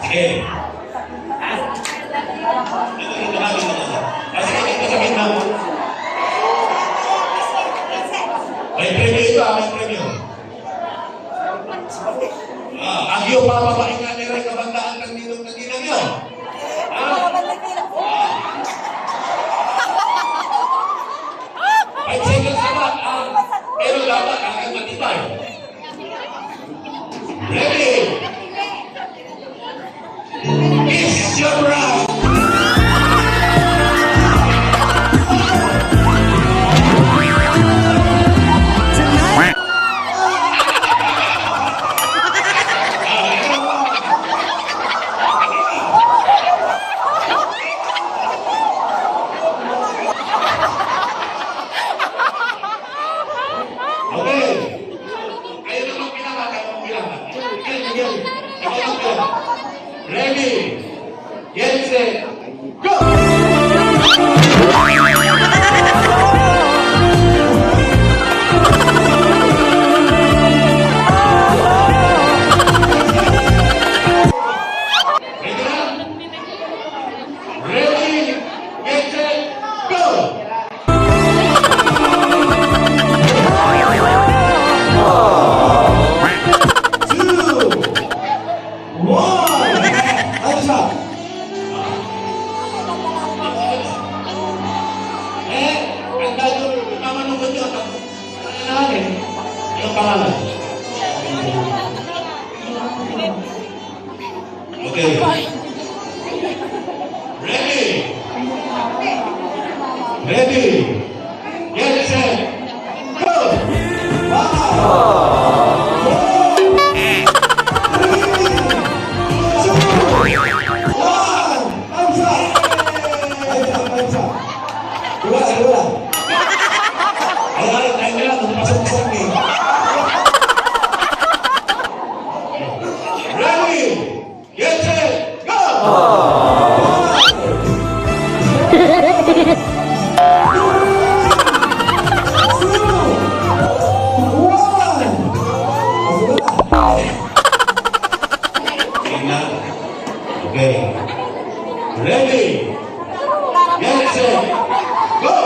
Sige. Ito sa gitna mo. May premyo ito, may premyo. Ang iyong papabain nga nila yung kabandaan ng ninong na ginang yun. Ay, seconds naman. Pero dapat aking matibay. Ready? It's your round. Ready, get set, go! Okay. Ready? Get set, go! Okay. Ready? Get set, go!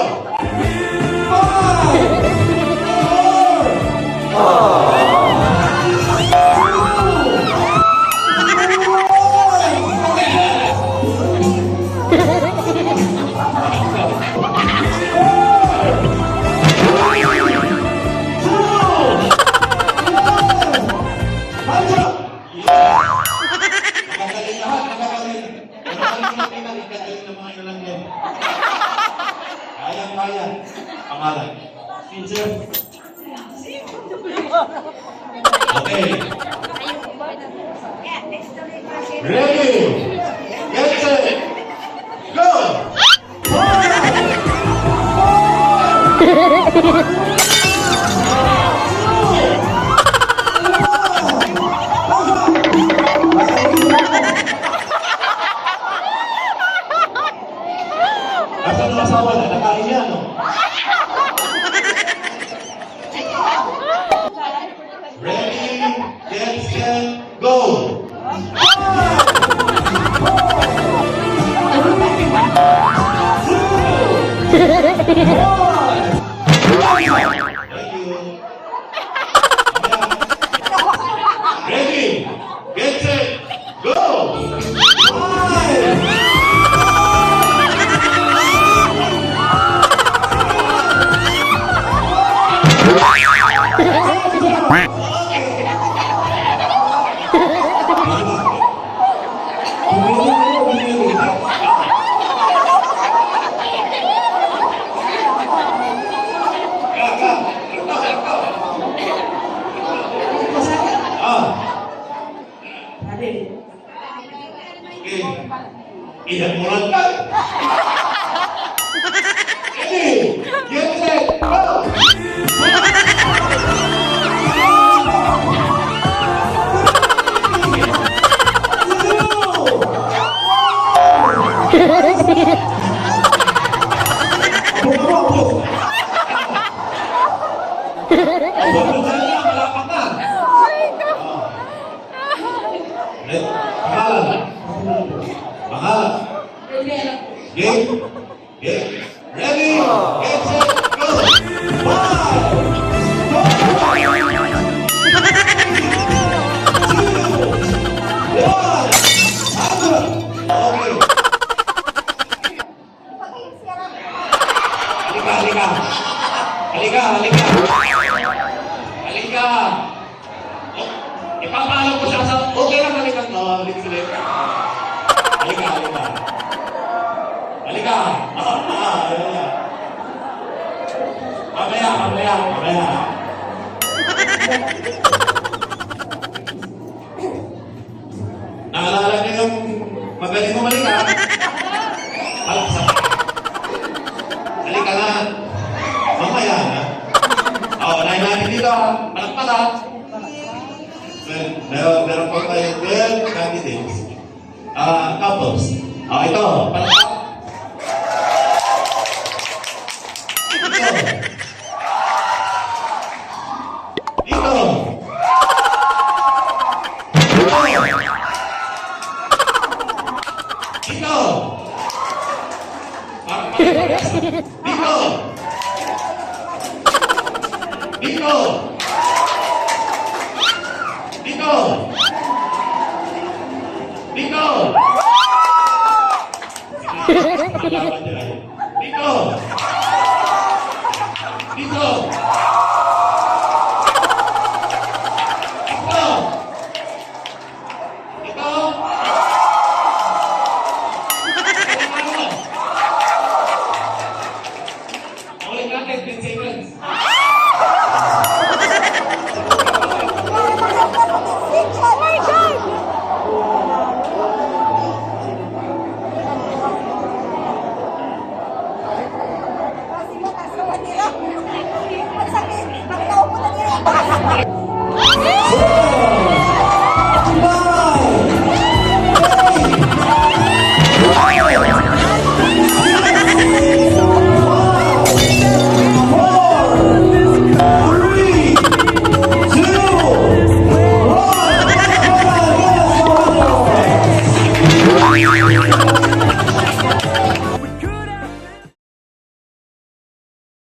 'Yan. Pangalan. Teacher. Okay. Ready. Get set. Go. Asan ang asawa na? Nakain niya, no? Ready, get set, go! Ready, get set, go! Iyan mo lang ka. Ready, get set, go! Pangalan. Pangalan. Game. Game. Ready. Get set. Go. 5, 4, 3, 2, 1. Okay. Halika, halika. Halika, halika. Halika. Ipapaalam ko siya sa... Okay lang, halika. Halika sila. Halika, halika. Halika. Halika. Mamaya, mamaya, mamaya. Naalala niyo yung magaling mo malika? Palaksa. Halika na. Mamaya na. Unahin natin dito. Palakpalan. Meron pa tayo 12 candidates. Couples. Ito. Palakpalan. Dito. Dito. Dito. Dito. Dito. Dito. Dito. Dito. Masakit. Pag naupo na nila.